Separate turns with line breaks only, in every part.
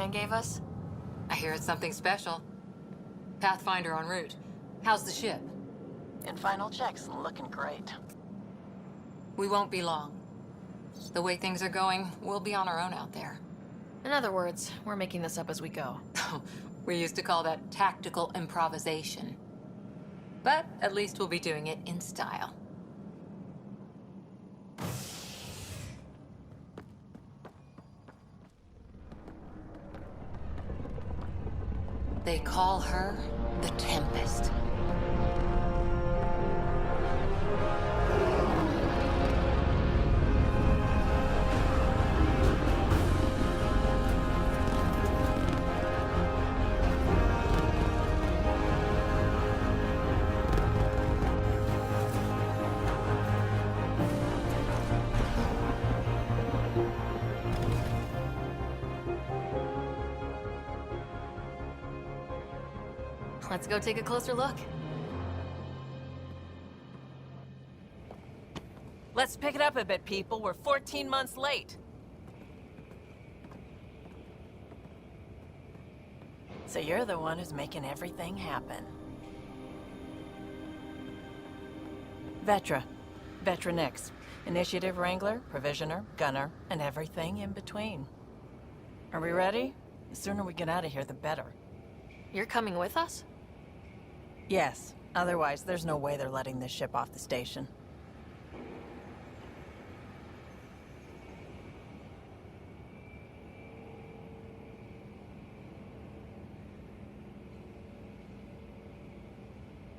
Dan gave us?
I hear it's something special. Pathfinder en route. How's the ship?
In final checks, looking great.
We won't be long. The way things are going, we'll be on our own out there.
In other words, we're making this up as we go.
We used to call that tactical improvisation. But at least we'll be doing it in style. They call her the Tempest.
Let's go take a closer look.
Let's pick it up a bit, people. We're 14 months late. So you're the one who's making everything happen. Vetra. Vetra Nix. Initiative Wrangler, Provisioner, Gunner, and everything in between. Are we ready? The sooner we get out of here, the better.
You're coming with us?
Yes. Otherwise, there's no way they're letting this ship off the station.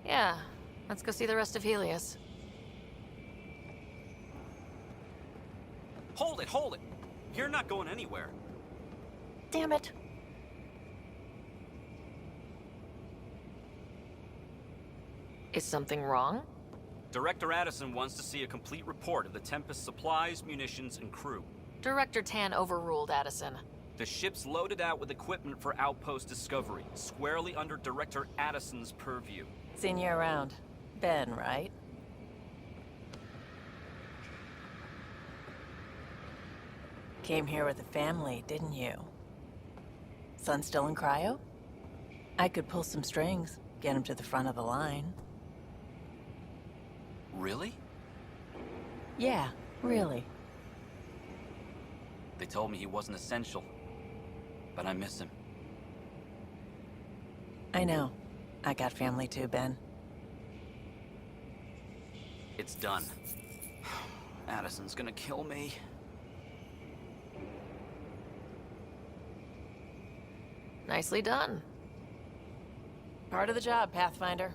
Yeah. Let's go see the rest of Helios.
Hold it, hold it! You're not going anywhere.
Damn it. Is something wrong?
Director Addison wants to see a complete report of the Tempest's supplies, munitions, and crew.
Director Tan overruled Addison.
The ship's loaded out with equipment for outpost discovery, squarely under Director Addison's purview.
Seen you around. Ben, right? Came here with a family, didn't you? Son still in cryo? I could pull some strings, get him to the front of the line.
Really?
Yeah, really.
They told me he wasn't essential, but I miss him.
I know. I got family too, Ben.
It's done. Addison's gonna kill me.
Nicely done.
Part of the job, Pathfinder.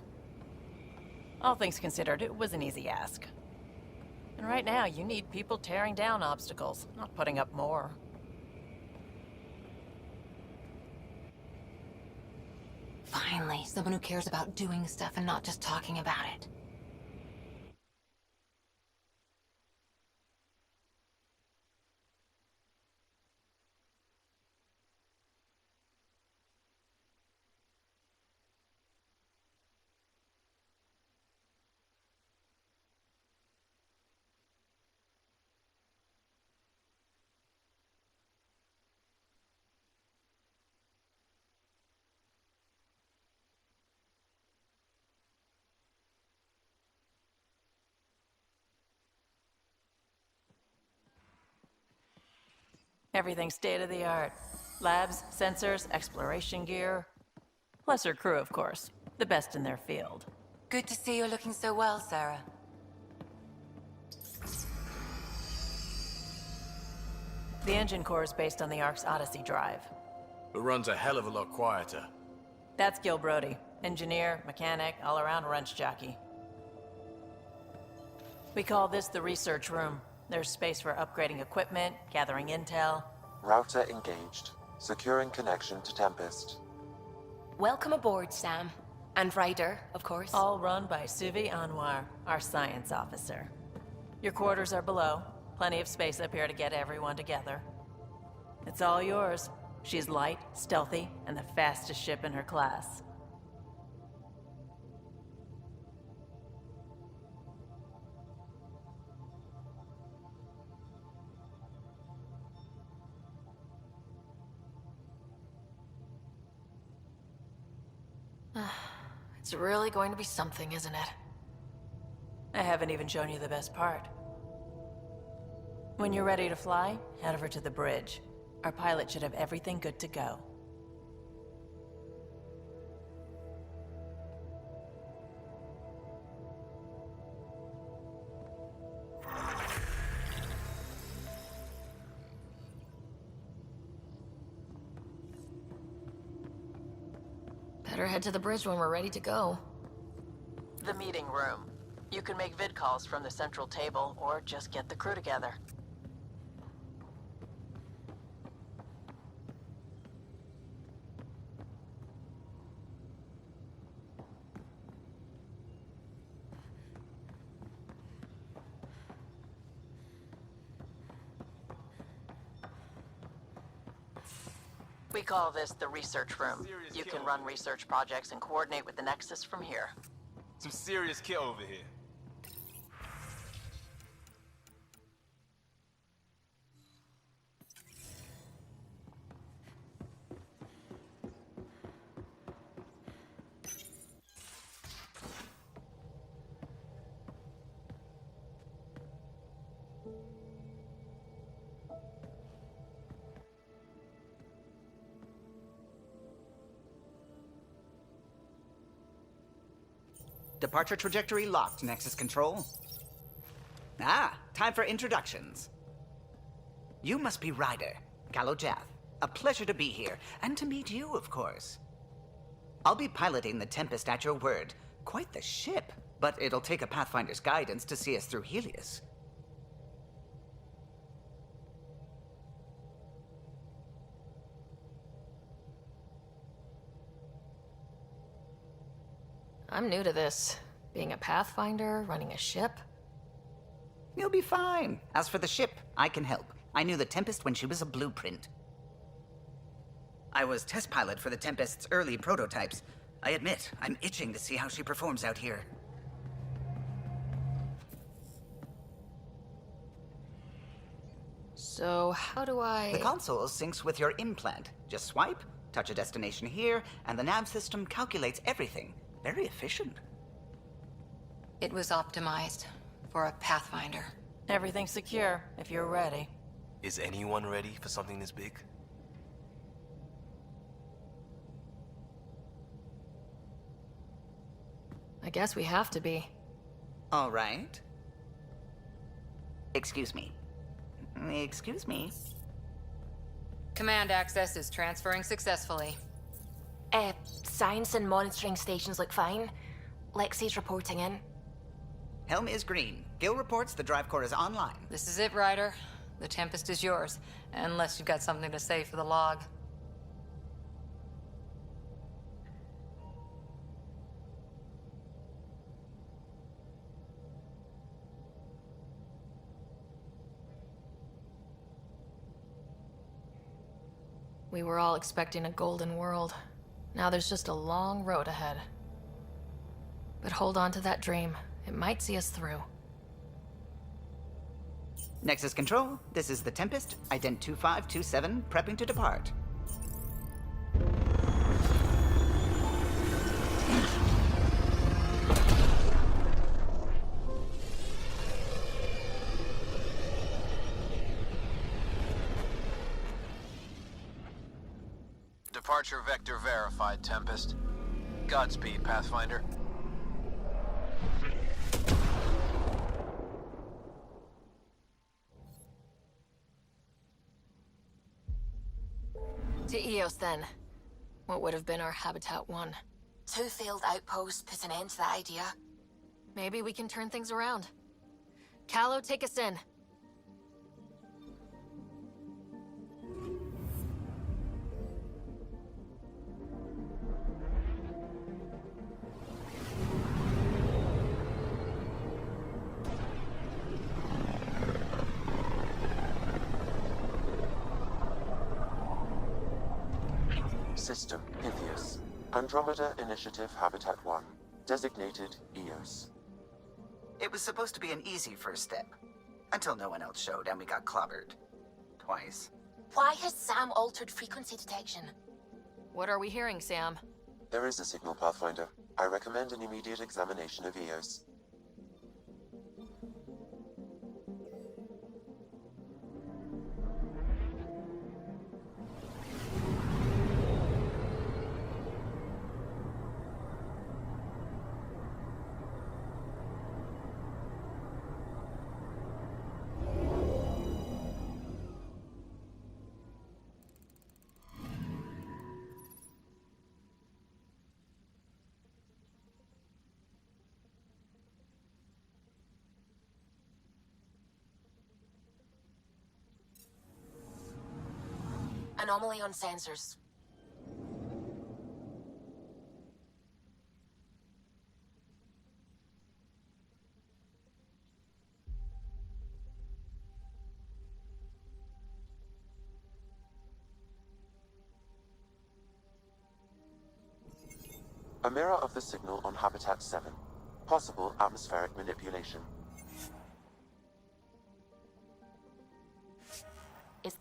All things considered, it was an easy ask. And right now, you need people tearing down obstacles, not putting up more.
Finally, someone who cares about doing stuff and not just talking about it.
Everything's state-of-the-art. Labs, sensors, exploration gear. Plus her crew, of course. The best in their field.
Good to see you looking so well, Sarah.
The engine core is based on the Ark's Odyssey drive.
But runs a hell of a lot quieter.
That's Gil Brody. Engineer, mechanic, all-around wrench jockey. We call this the research room. There's space for upgrading equipment, gathering intel.
Router engaged. Securing connection to Tempest.
Welcome aboard, Sam. And Ryder, of course.
All run by Suvi Anwar, our science officer. Your quarters are below. Plenty of space up here to get everyone together. It's all yours. She's light, stealthy, and the fastest ship in her class.
It's really going to be something, isn't it?
I haven't even shown you the best part. When you're ready to fly, head over to the bridge. Our pilot should have everything good to go.
Better head to the bridge when we're ready to go.
The meeting room. You can make vid calls from the central table, or just get the crew together. We call this the research room. You can run research projects and coordinate with the Nexus from here.
Some serious kit over here.
Departure trajectory locked, Nexus Control. Ah, time for introductions. You must be Ryder, Calo Jath. A pleasure to be here, and to meet you, of course. I'll be piloting the Tempest at your word. Quite the ship, but it'll take a Pathfinder's guidance to see us through Helios.
I'm new to this. Being a Pathfinder, running a ship.
You'll be fine. As for the ship, I can help. I knew the Tempest when she was a blueprint. I was test pilot for the Tempest's early prototypes. I admit, I'm itching to see how she performs out here.
So, how do I...
The console syncs with your implant. Just swipe, touch a destination here, and the nav system calculates everything. Very efficient.
It was optimized for a Pathfinder.
Everything's secure, if you're ready.
Is anyone ready for something this big?
I guess we have to be.
All right. Excuse me. Excuse me.
Command access is transferring successfully.
Science and monitoring stations look fine. Lexi's reporting in.
Helm is green. Gil reports the drive core is online.
This is it, Ryder. The Tempest is yours, unless you've got something to say for the log.
We were all expecting a golden world. Now there's just a long road ahead. But hold on to that dream. It might see us through.
Nexus Control, this is the Tempest, Ident 2527, prepping to depart.
Departure vector verified, Tempest. Godspeed, Pathfinder.
To Eos, then. What would have been our Habitat 1?
2 failed outposts put an end to the idea.
Maybe we can turn things around. Calo, take us in.
System Pythias. Andromeda Initiative Habitat 1. Designated Eos.
It was supposed to be an easy first step. Until no one else showed and we got clobbered. Twice.
Why has Sam altered frequency detection?
What are we hearing, Sam?
There is a signal, Pathfinder. I recommend an immediate examination of Eos.
Anomaly on sensors.
A mirror of the signal on Habitat 7. Possible atmospheric manipulation.
Is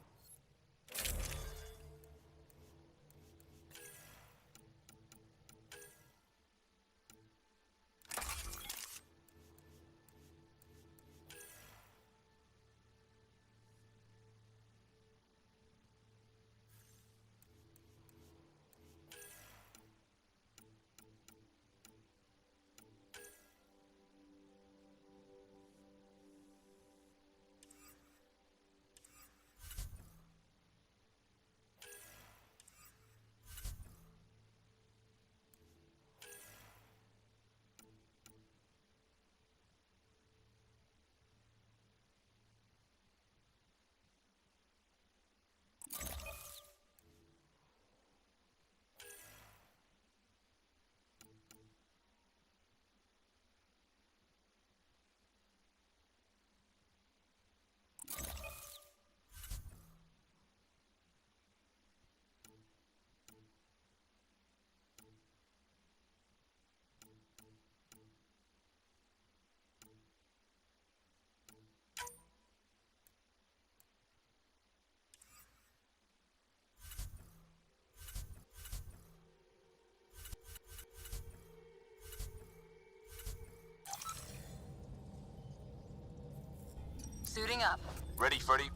Suiting up.
Ready, Freddy?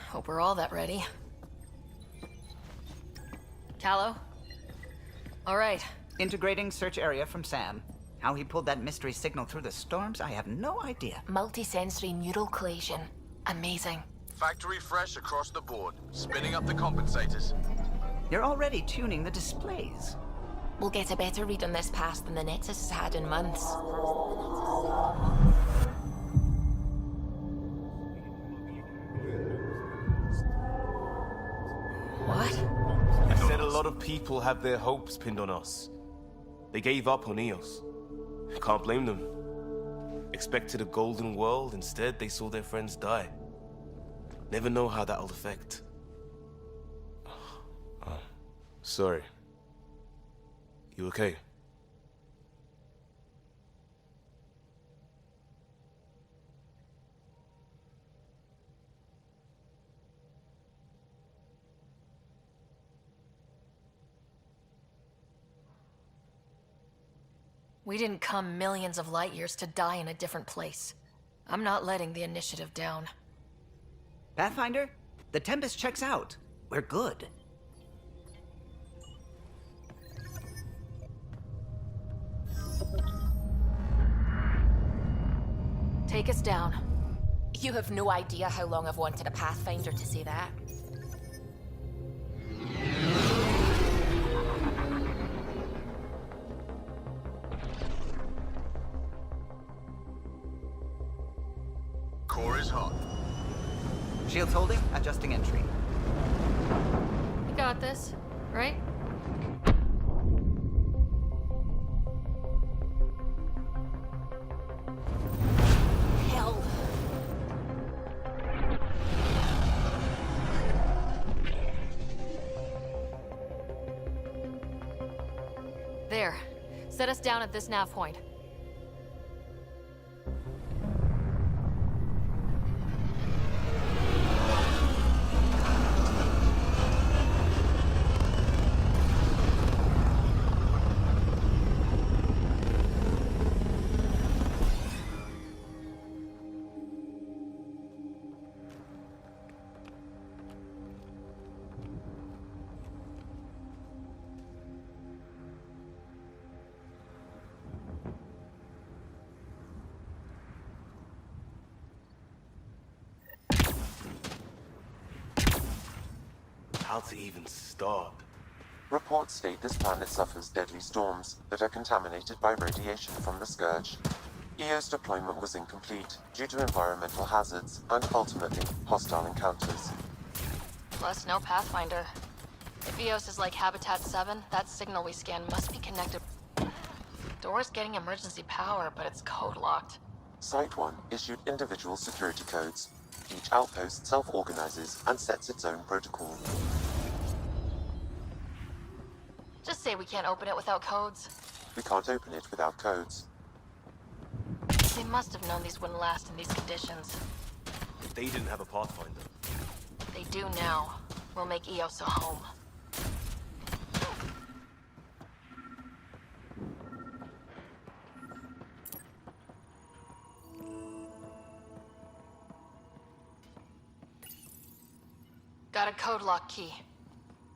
Hope we're all that ready. Callow? All right.
Integrating search area from Sam. How he pulled that mystery signal through the storms, I have no idea.
multisensory neural collation. Amazing.
Factory fresh across the board. Spinning up the compensators.
You're already tuning the displays.
We'll get a better read on this pass than the Nexus has had in months.
What?
I said a lot of people have their hopes pinned on us. They gave up on Eos. Can't blame them. Expected a golden world, instead they saw their friends die. Never know how that'll affect. Sorry. You okay?
We didn't come millions of light years to die in a different place. I'm not letting the initiative down.
Pathfinder, the Tempest checks out. We're good.
Take us down.
You have no idea how long I've wanted a Pathfinder to say that.
Core is hot.
Shields holding, adjusting entry.
You got this, right?
Hell.
There. Set us down at this nav point.
how to even start.
Reports state this planet suffers deadly storms that are contaminated by radiation from the Scourge. EO's deployment was incomplete due to environmental hazards and ultimately hostile encounters.
Plus, no Pathfinder. If EOS is like Habitat 7, that signal we scanned must be connected. Door's getting emergency power, but it's code-locked.
Site 1 issued individual security codes. Each outpost self-organizes and sets its own protocol.
Just say we can't open it without codes.
We can't open it without codes.
They must have known these wouldn't last in these conditions.
They didn't have a Pathfinder.
They do now. We'll make EOS a home. Got a code lock key.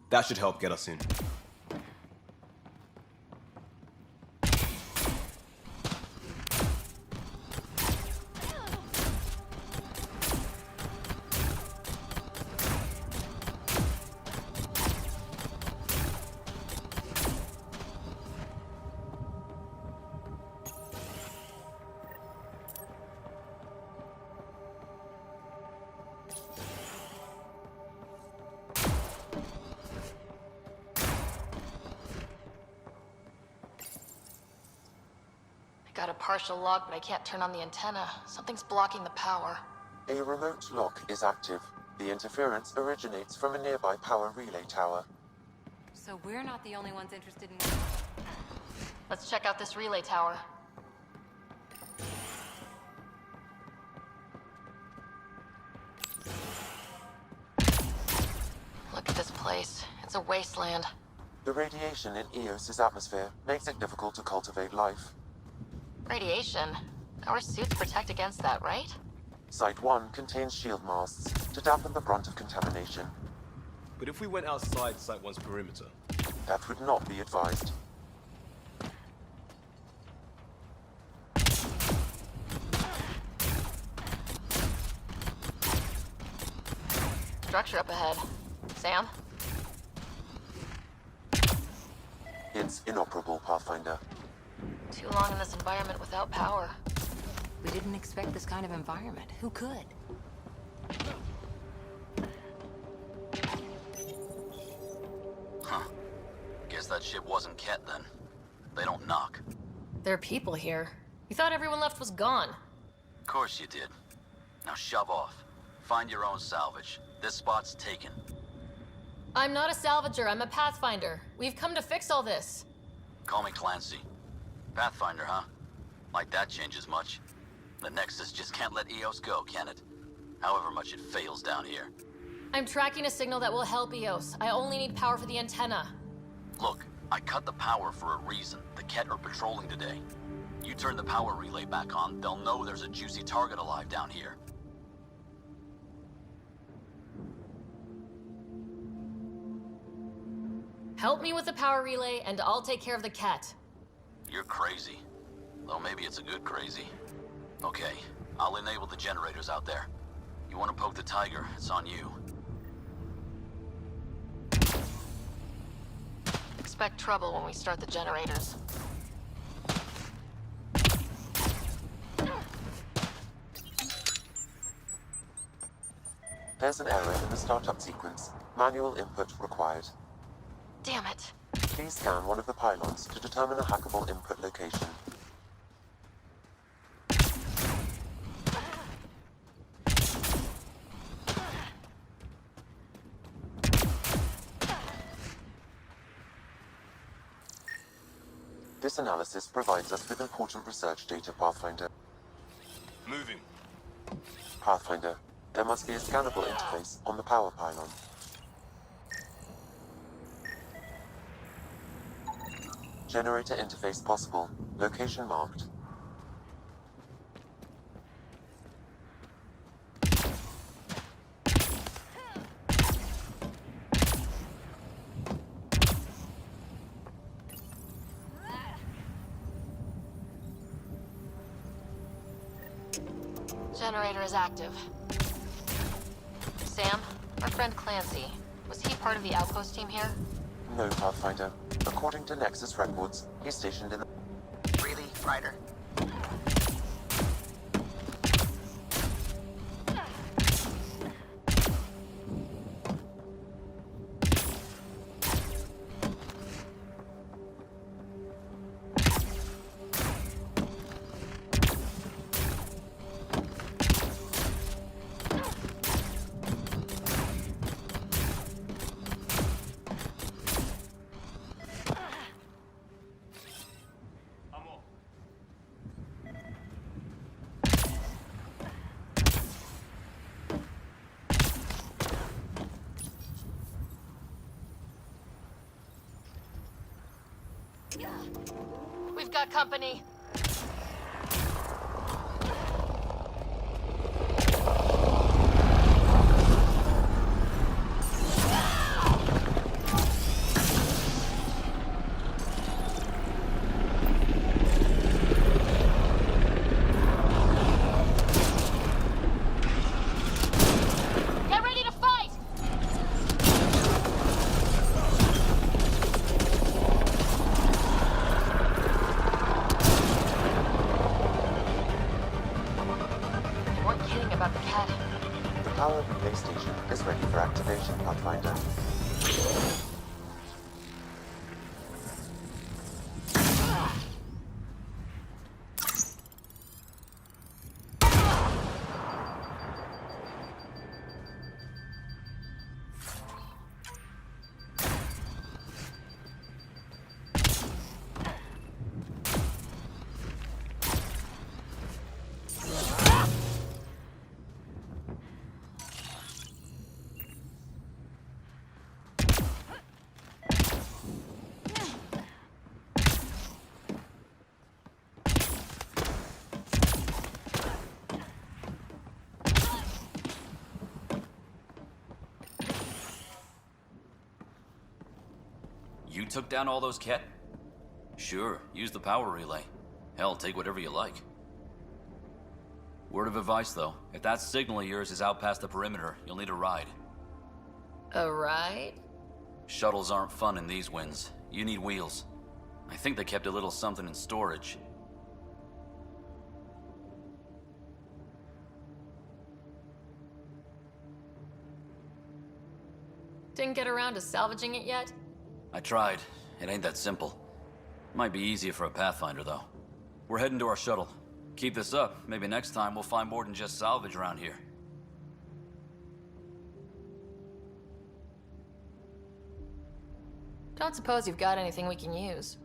That should help get us in.
Got a partial lock, but I can't turn on the antenna. Something's blocking the power.
A remote lock is active. The interference originates from a nearby power relay tower.
So we're not the only ones interested in...
Let's check out this relay tower. Look at this place. It's a wasteland.
The radiation in Eos's atmosphere makes it difficult to cultivate life.
Radiation? Our suits protect against that, right?
Site 1 contains shield masts to dampen the brunt of contamination.
But if we went outside Site 1's perimeter?
That would not be advised.
Structure up ahead. Sam?
It's inoperable, Pathfinder.
Too long in this environment without power.
We didn't expect this kind of environment. Who could?
Huh. Guess that ship wasn't Ket then. They don't knock.
There are people here. You thought everyone left was gone.
Of course you did. Now shove off. Find your own salvage. This spot's taken.
I'm not a salvager, I'm a Pathfinder. We've come to fix all this.
Call me Clancy. Pathfinder, huh? Like that changes much. The Nexus just can't let EOS go, can it? However much it fails down here.
I'm tracking a signal that will help EOS. I only need power for the antenna.
Look, I cut the power for a reason. The Ket are patrolling today. You turn the power relay back on, they'll know there's a juicy target alive down here.
Help me with the power relay, and I'll take care of the cat.
You're crazy. Though maybe it's a good crazy. Okay, I'll enable the generators out there. You want to poke the tiger, it's on you.
Expect trouble when we start the generators.
There's an error in the startup sequence. Manual input required.
Damn it.
Please scan one of the pylons to determine a hackable input location. This analysis provides us with important research data, Pathfinder.
Moving.
Pathfinder, there must be a scannable interface on the power pylon. Generator interface possible. Location marked.
Generator is active. Sam, our friend Clancy. Was he part of the outpost team here?
No, Pathfinder. According to Nexus records, he's stationed in the...
Really, Ryder?
We've got company. Get ready to fight! They weren't kidding about the cat.
The power relay station is ready for activation, Pathfinder.
You took down all those Ket? Sure, use the power relay. Hell, take whatever you like. Word of advice, though. If that signal of yours is out past the perimeter, you'll need a ride.
A ride?
Shuttles aren't fun in these winds. You need wheels. I think they kept a little something in storage.
Didn't get around to salvaging it yet?
I tried. It ain't that simple. Might be easier for a Pathfinder, though. We're heading to our shuttle. Keep this up. Maybe next time we'll find more than just salvage around here.
Don't suppose you've got anything we can use.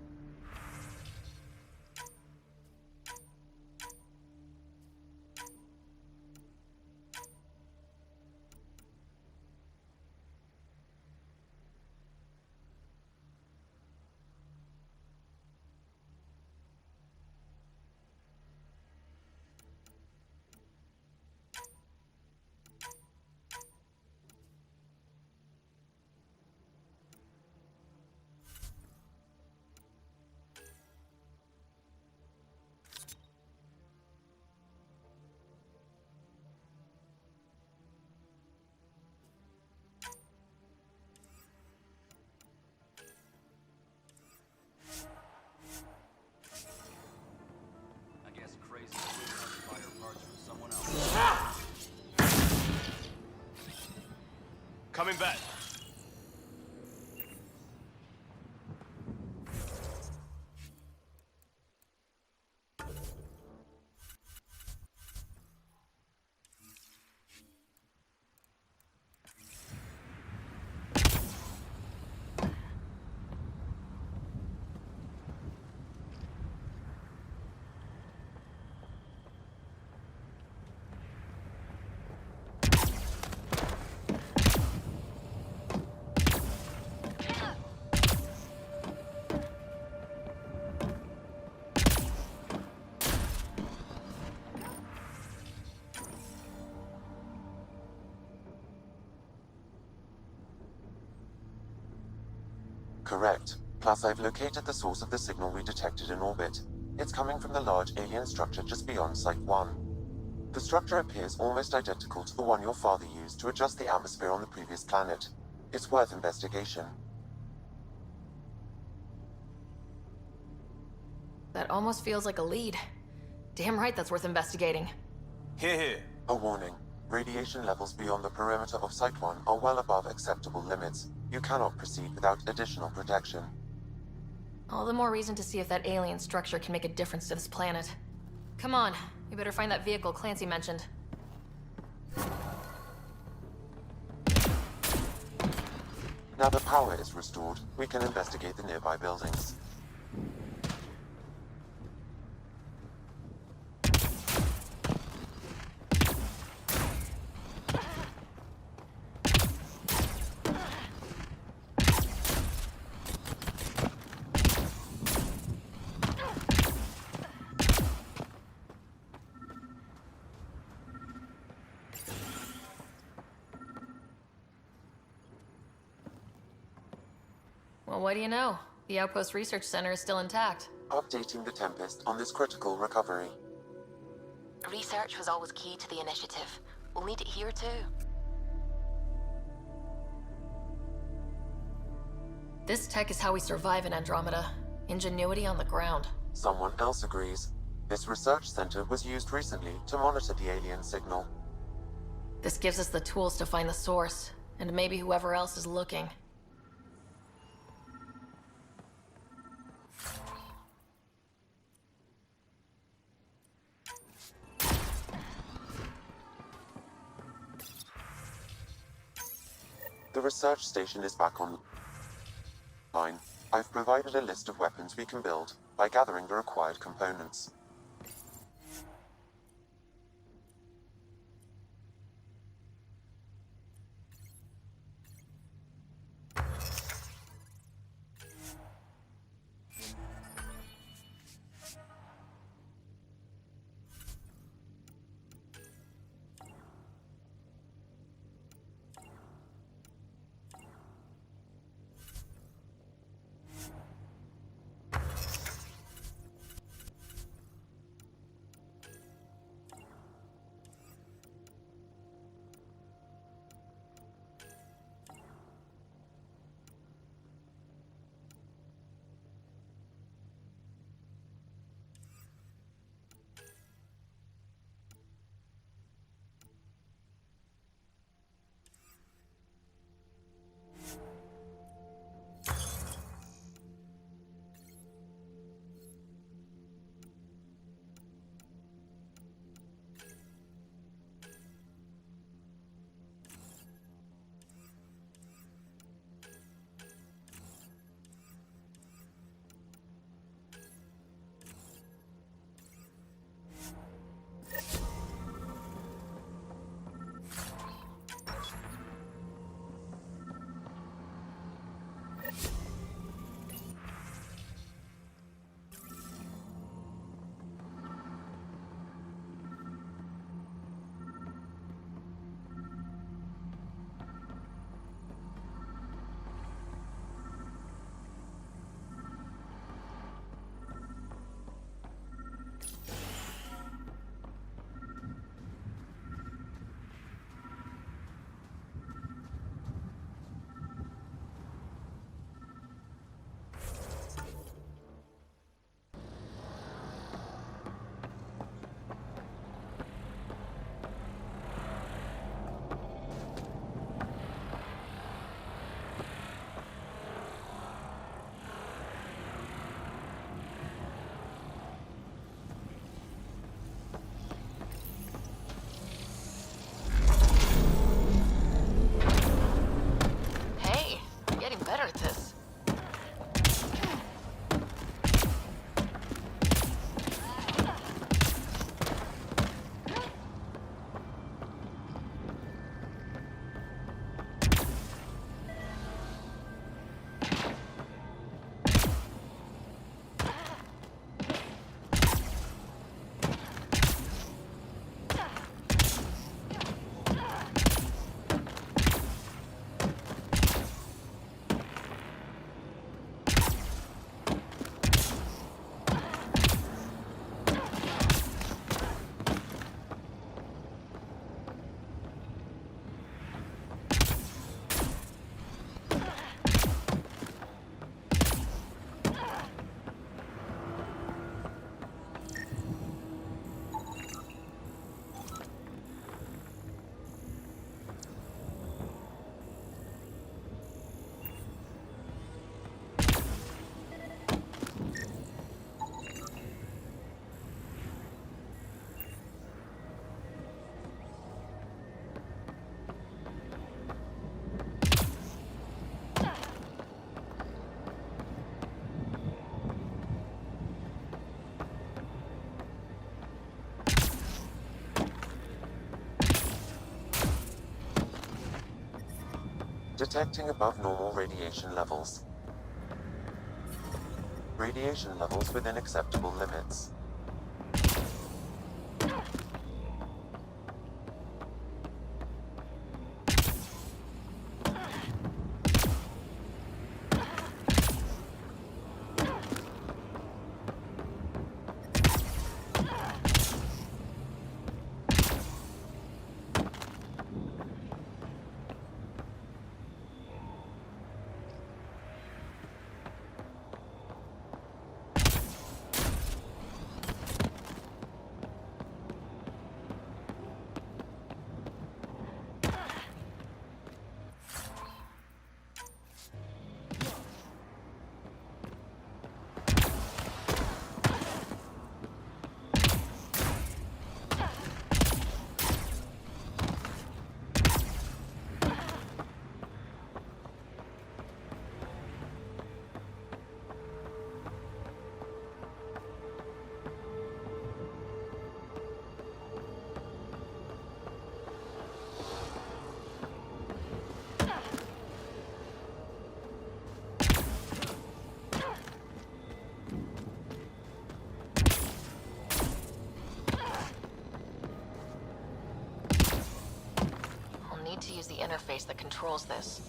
I guess crazy fire parts from someone else.
Coming back.
Correct. Plus, I've located the source of the signal we detected in orbit. It's coming from the large alien structure just beyond Site 1. The structure appears almost identical to the one your father used to adjust the atmosphere on the previous planet. It's worth investigation.
That almost feels like a lead. Damn right that's worth investigating.
Here, here.
A warning. Radiation levels beyond the perimeter of Site 1 are well above acceptable limits. You cannot proceed without additional protection.
All the more reason to see if that alien structure can make a difference to this planet. Come on, we better find that vehicle Clancy mentioned.
Now that power is restored, we can investigate the nearby buildings.
Well, what do you know? The Outpost Research Center is still intact.
Updating the Tempest on this critical recovery.
Research was always key to the initiative. We'll need it here too.
This tech is how we survive in Andromeda. Ingenuity on the ground.
Someone else agrees. This research center was used recently to monitor the alien signal.
This gives us the tools to find the source, and maybe whoever else is looking.
The research station is back online. I've provided a list of weapons we can build by gathering the required components. Detecting above normal radiation levels. Radiation levels within acceptable limits.
Need to use the interface that controls this.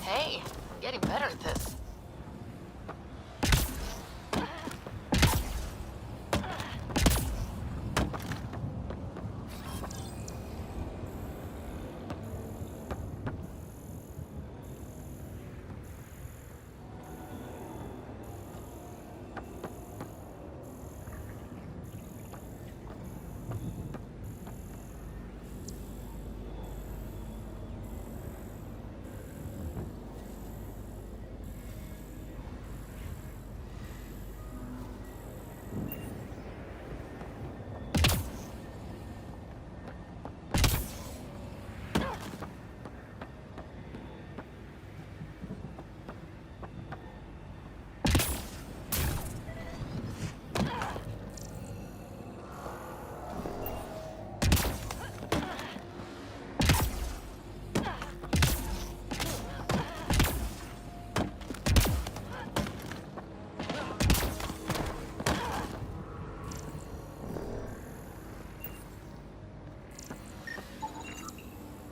Hey, I'm getting better at this.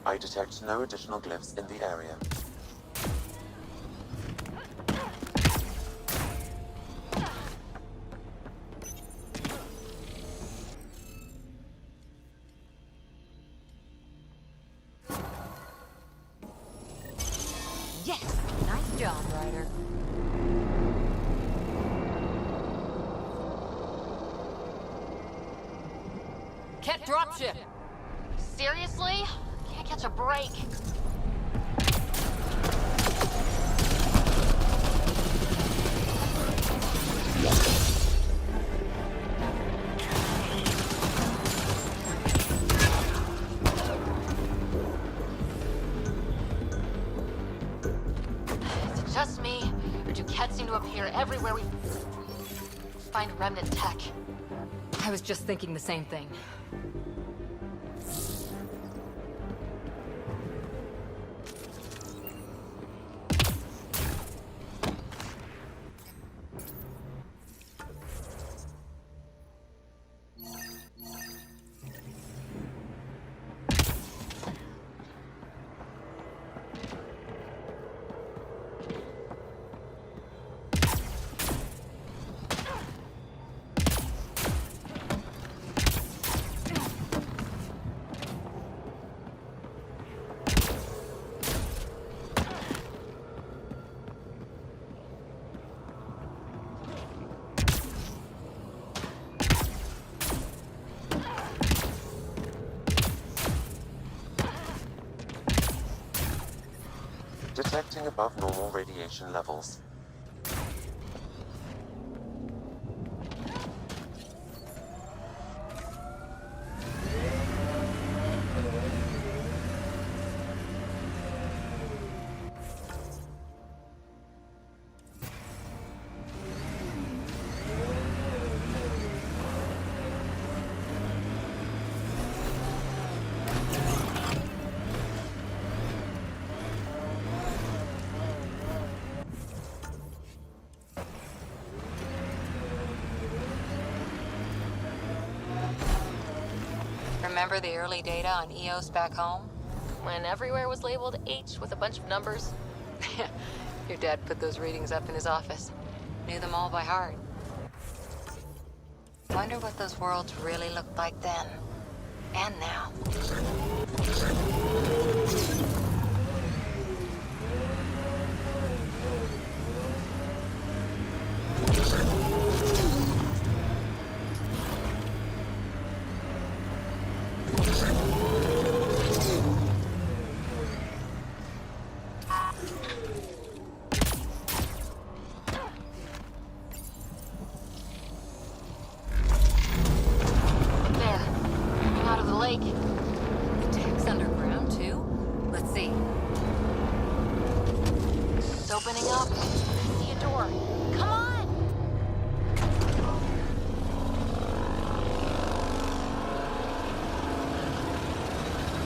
I detect no additional glyphs in the area.
Yes! Nice job, Ryder. Can't dropship!
Seriously? Can't catch a break. Is it just me, or do Kett seem to appear everywhere we find remnant tech?
I was just thinking the same thing.
Detecting above normal radiation levels.
Remember the early data on EOS back home?
When everywhere was labeled H with a bunch of numbers.
Your dad put those readings up in his office. Knew them all by heart. Wonder what those worlds really looked like then. And now.
There. Coming out of the lake.
The tech's underground, too? Let's see.
It's opening up. I see a door. Come on!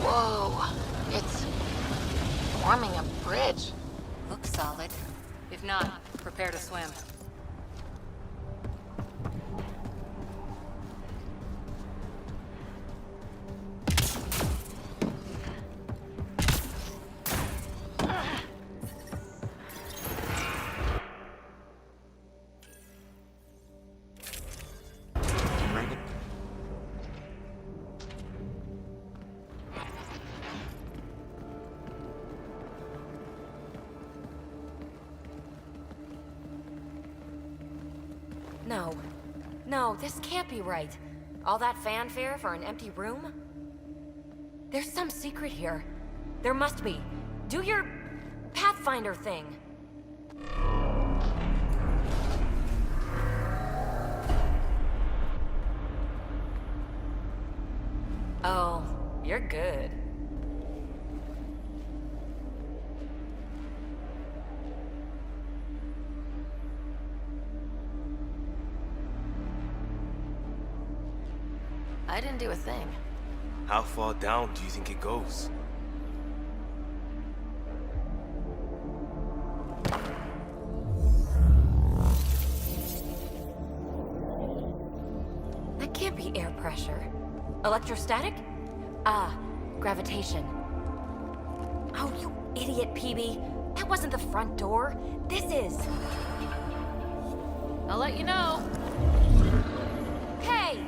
Whoa. It's forming a bridge.
Looks solid. If not, prepare to swim.
No. No, this can't be right. All that fanfare for an empty room? There's some secret here. There must be. Do your Pathfinder thing. Oh, you're good.
I didn't do a thing.
How far down do you think it goes?
That can't be air pressure. Electrostatic? Ah, gravitation. Oh, you idiot, PB. That wasn't the front door. This is.
I'll let you know.
Hey!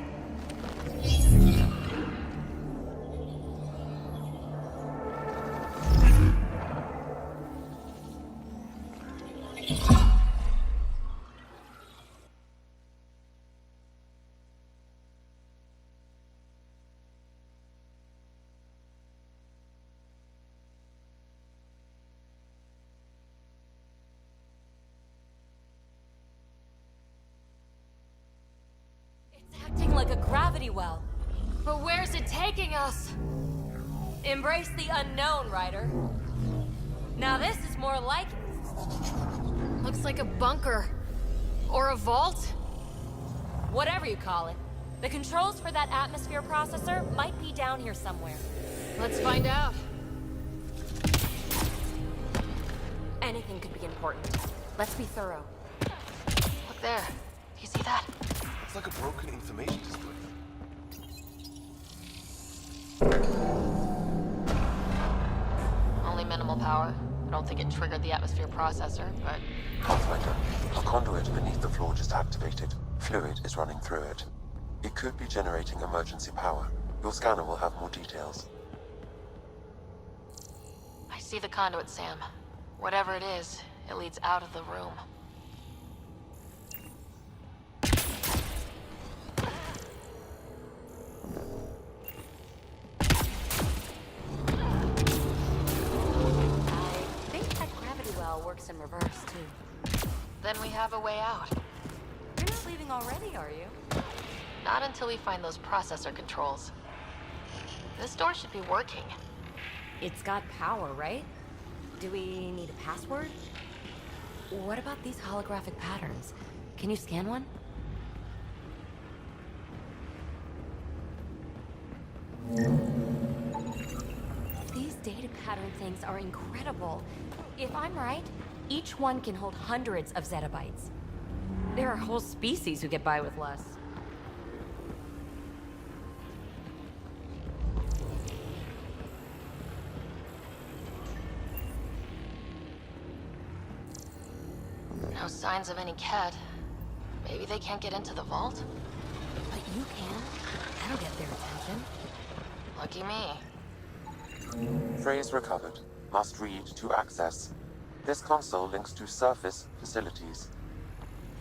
Acting like a gravity well.
But where's it taking us?
Embrace the unknown, Ryder. Now this is more like it.
Looks like a bunker. Or a vault?
Whatever you call it. The controls for that atmosphere processor might be down here somewhere.
Let's find out.
Anything could be important. Let's be thorough.
Look there. Do you see that?
It's like a broken information display.
Only minimal power. I don't think it triggered the atmosphere processor, but...
Pathfinder, a conduit beneath the floor just activated. Fluid is running through it. It could be generating emergency power. Your scanner will have more details.
I see the conduit, Sam. Whatever it is, it leads out of the room.
I think that gravity well works in reverse, too.
Then we have a way out.
You're not leaving already, are you?
Not until we find those processor controls. This door should be working.
It's got power, right? Do we need a password? What about these holographic patterns? Can you scan one? These data pattern things are incredible. If I'm right, each one can hold hundreds of zettabytes. There are whole species who get by with less.
No signs of any Kett. Maybe they can't get into the vault?
But you can. That'll get their attention.
Lucky me.
Phrase recovered. Must read to access. This console links to surface facilities.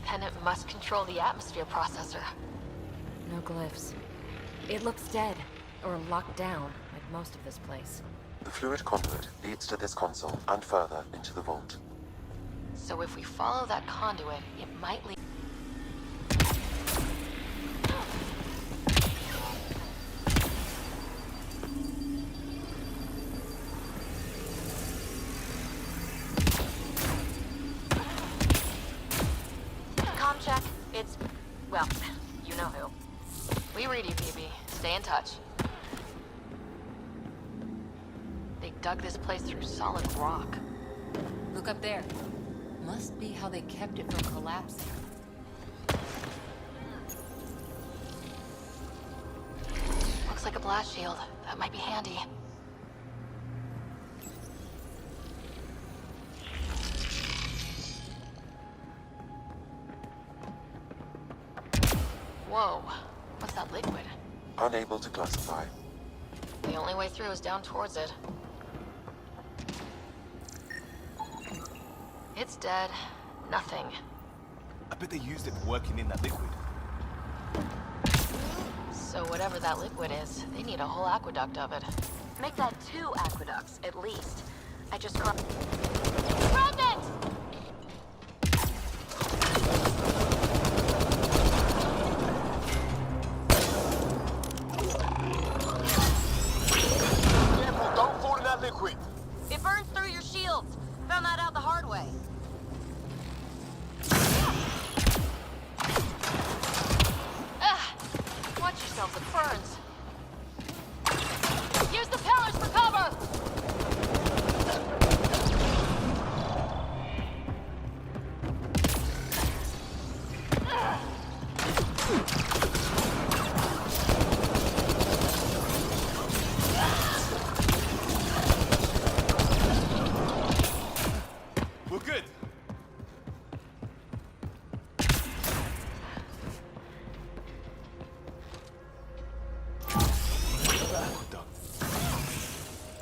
Then it must control the atmosphere processor.
No glyphs. It looks dead, or locked down, like most of this place.
The fluid conduit leads to this console and further into the vault.
So if we follow that conduit, it might lead... Com check. It's... well, you know who. We read you, PB. Stay in touch. They dug this place through solid rock.
Look up there. Must be how they kept it from collapsing.
Looks like a blast shield. That might be handy. Whoa. What's that liquid?
Unable to classify.
The only way through is down towards it. It's dead. Nothing.
I bet they used it working in that liquid.
So whatever that liquid is, they need a whole aqueduct of it. Make that 2 aqueducts, at least. I just Remnant!
Careful, don't fall in that liquid.
It burns through your shields. Found that out the hard way. Watch yourselves, it burns. Use the pillars for cover!
We're good.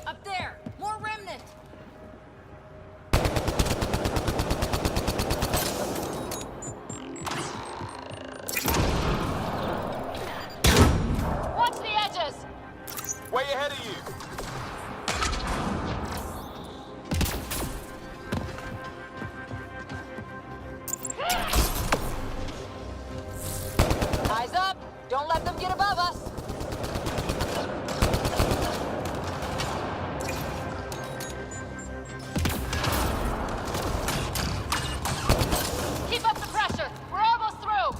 Up there! More remnant!
Watch the edges!
Way ahead of you.
Eyes up! Don't let them get above us! Keep up the pressure! We're almost through!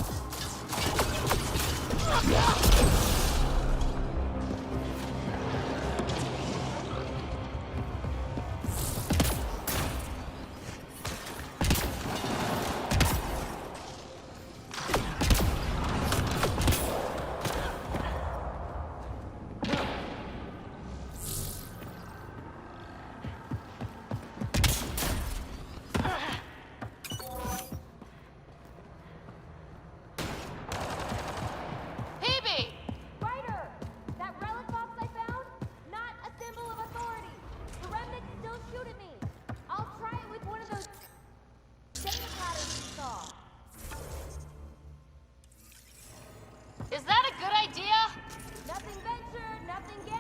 PB!
Ryder! That relic box I found? Not a symbol of authority. The remnants still shoot at me. I'll try it with one of those data patterns you saw.
Is that a good idea?
Nothing ventured, nothing gained.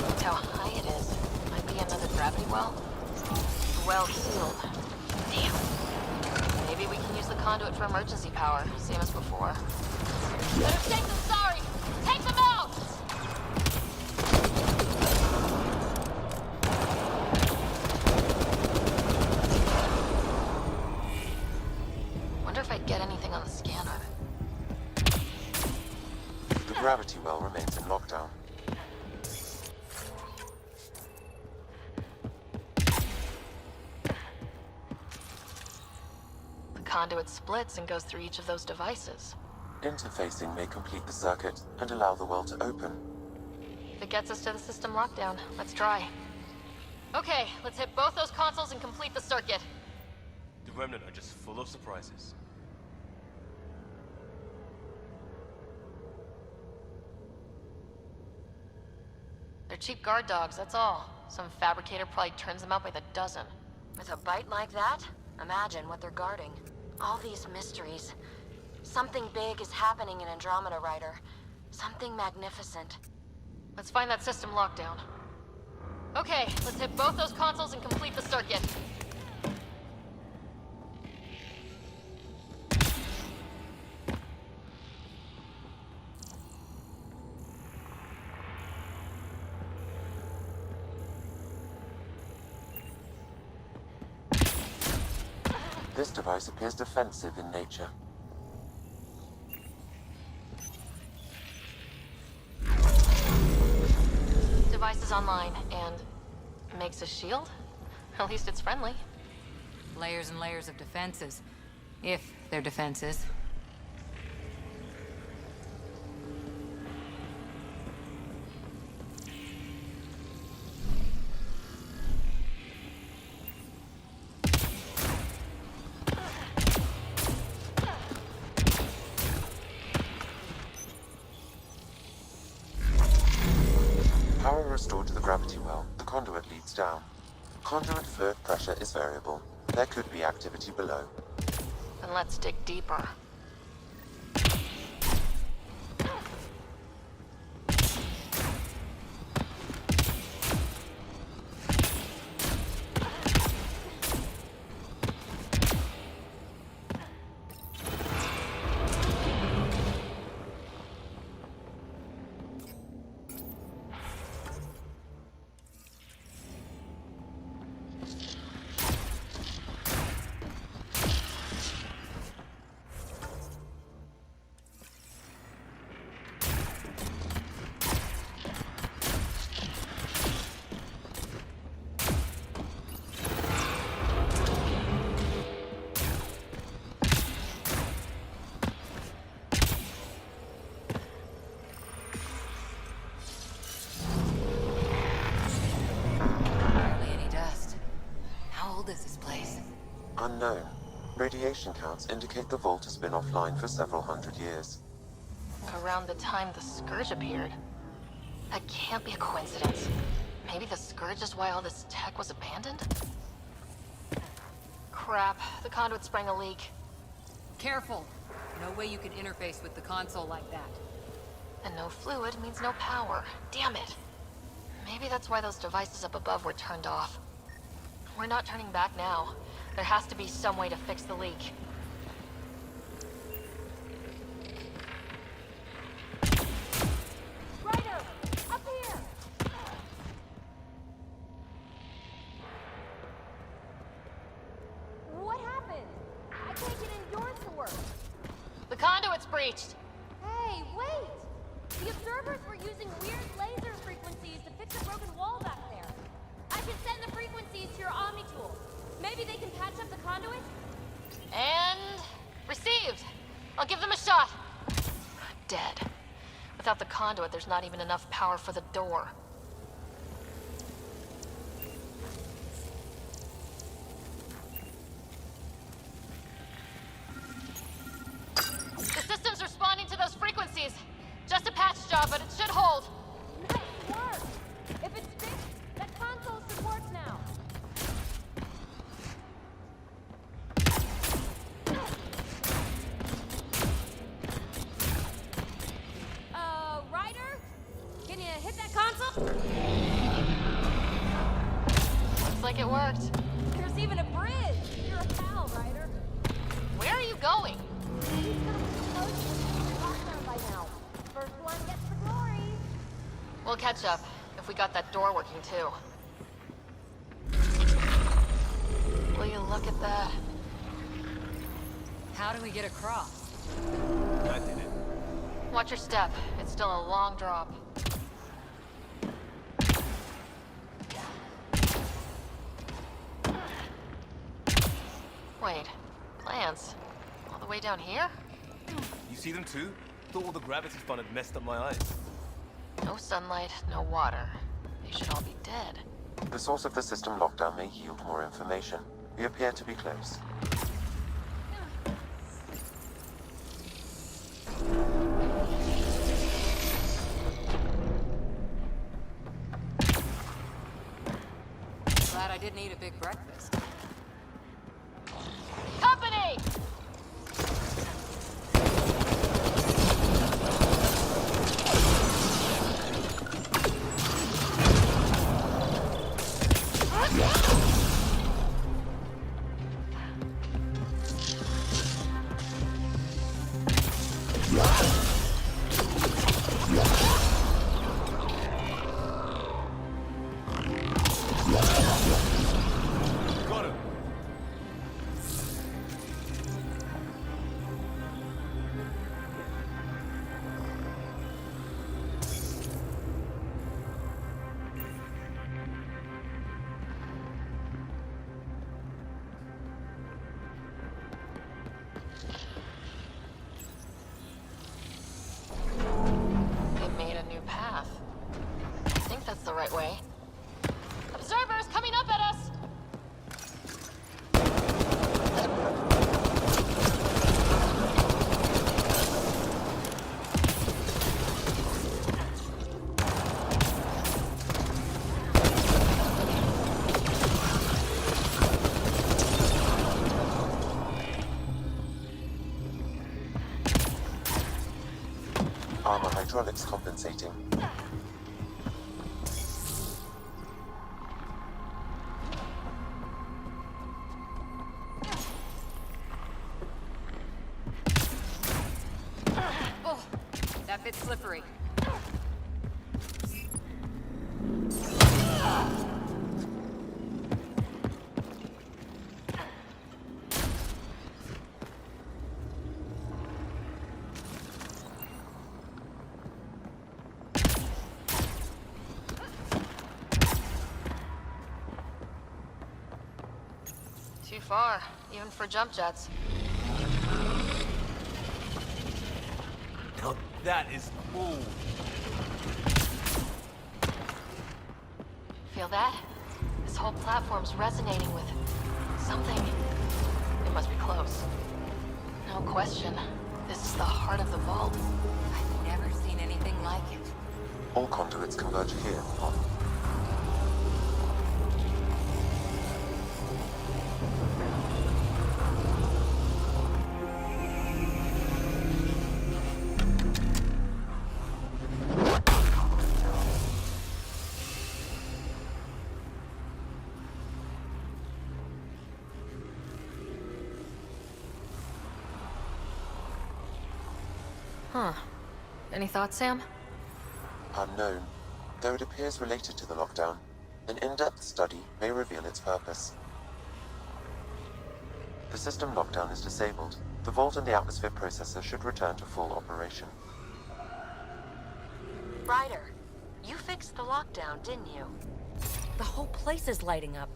Look how high it is. Might be another gravity well. Well sealed. Damn. Maybe we can use the conduit for emergency power, same as before. Better take them, sorry! Take them out! Wonder if I'd get anything on the scanner.
The gravity well remains in lockdown.
conduit splits and goes through each of those devices.
Interfacing may complete the circuit and allow the well to open.
If it gets us to the system lockdown, let's try. Okay, let's hit both those consoles and complete the circuit.
The Remnant are just full of surprises.
They're cheap guard dogs, that's all. Some fabricator probably turns them out by the dozen.
With a bite like that, imagine what they're guarding. All these mysteries. Something big is happening in Andromeda, Ryder. Something magnificent.
Let's find that system lockdown. Okay, let's hit both those consoles and complete the circuit.
This device appears defensive in nature.
Device is online, and makes a shield? At least it's friendly.
Layers and layers of defenses. If they're defenses.
Power restored to the gravity well. The conduit leads down. Conduit fluid pressure is variable. There could be activity below.
Then let's dig deeper.
Hardly any dust. How old is this place?
Unknown. Radiation counts indicate the vault has been offline for several hundred years.
Around the time the Scourge appeared. That can't be a coincidence. Maybe the Scourge is why all this tech was abandoned? Crap, the conduit sprang a leak.
Careful. No way you can interface with the console like that.
And no fluid means no power. Damn it. Maybe that's why those devices up above were turned off. We're not turning back now. There has to be some way to fix the leak.
Ryder! Up here! What happened? I can't get indoors to work.
The conduit's breached!
Hey, wait! The observers were using weird laser frequencies to fix a broken wall back there. I can send the frequencies to your Omni tool. Maybe they can patch up the conduit?
And... received! I'll give them a shot! Dead. Without the conduit, there's not even enough power for the door. The system's responding to those frequencies! Just a patch job, but it should hold!
Nice work! If it's fixed, that console should work now. Ryder? Can you hit that console?
Looks like it worked.
There's even a bridge! You're a pal, Ryder.
Where are you going?
He's gonna be close to the lockdown by now. First one gets the glory.
We'll catch up, if we got that door working too. Will you look at that?
How do we get across?
I did it.
Watch your step. It's still a long drop. Wait, plants? the way down here?
You see them too? Thought all the gravity fun had messed up my eyes.
No sunlight, no water. They should all be dead.
The source of the system lockdown may yield more information. We appear to be close.
Glad I didn't eat a big breakfast.
Company!
Got him!
It made a new path. I think that's the right way. Observers coming up at us!
Armor hydraulics compensating.
Oh, that bit's slippery.
Too far, even for jump jets.
Now that is cool.
Feel that? This whole platform's resonating with something. It must be close. No question. This is the heart of the vault.
I've never seen anything like it.
All conduits converge here.
Huh. Any thoughts, Sam?
Unknown. Though it appears related to the lockdown, an in-depth study may reveal its purpose. The system lockdown is disabled. The vault and the atmosphere processor should return to full operation.
Ryder, you fixed the lockdown, didn't you? The whole place is lighting up.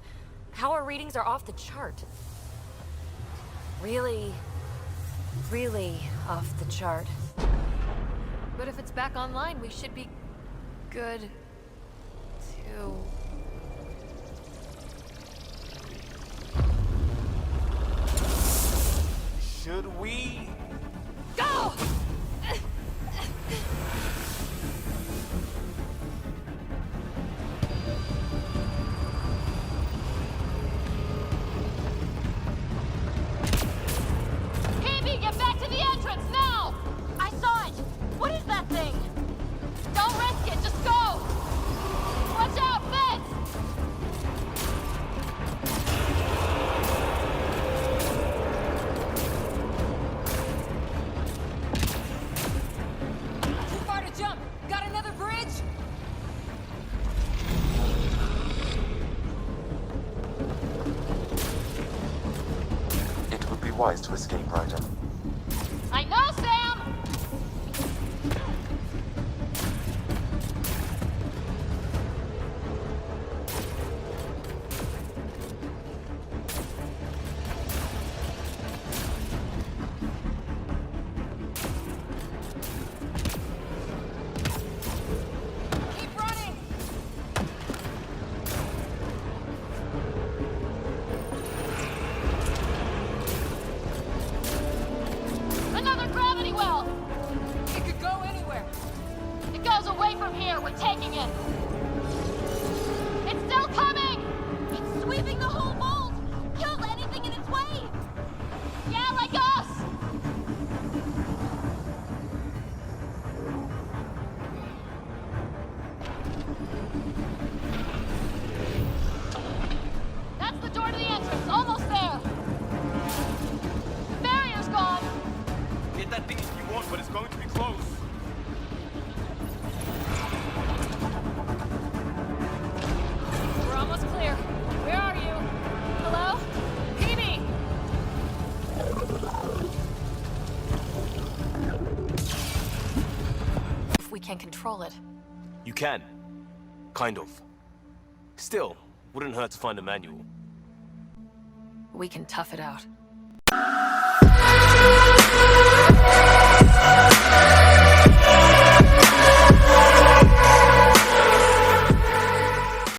Power readings are off the chart. Really off the chart.
But if it's back online, we should be good too.
Should we?
Go! Peavy, get back to the entrance now! I saw it! What is that thing? Don't risk it, just go! Watch out, fence!
Too far to jump. Got another bridge?
It would be wise to escape, Ryder.
I know, Sam!
All's clear. Where are you? Hello? Peony!
If we can control it.
You can. Kind of. Still, wouldn't hurt to find a manual.
We can tough it out.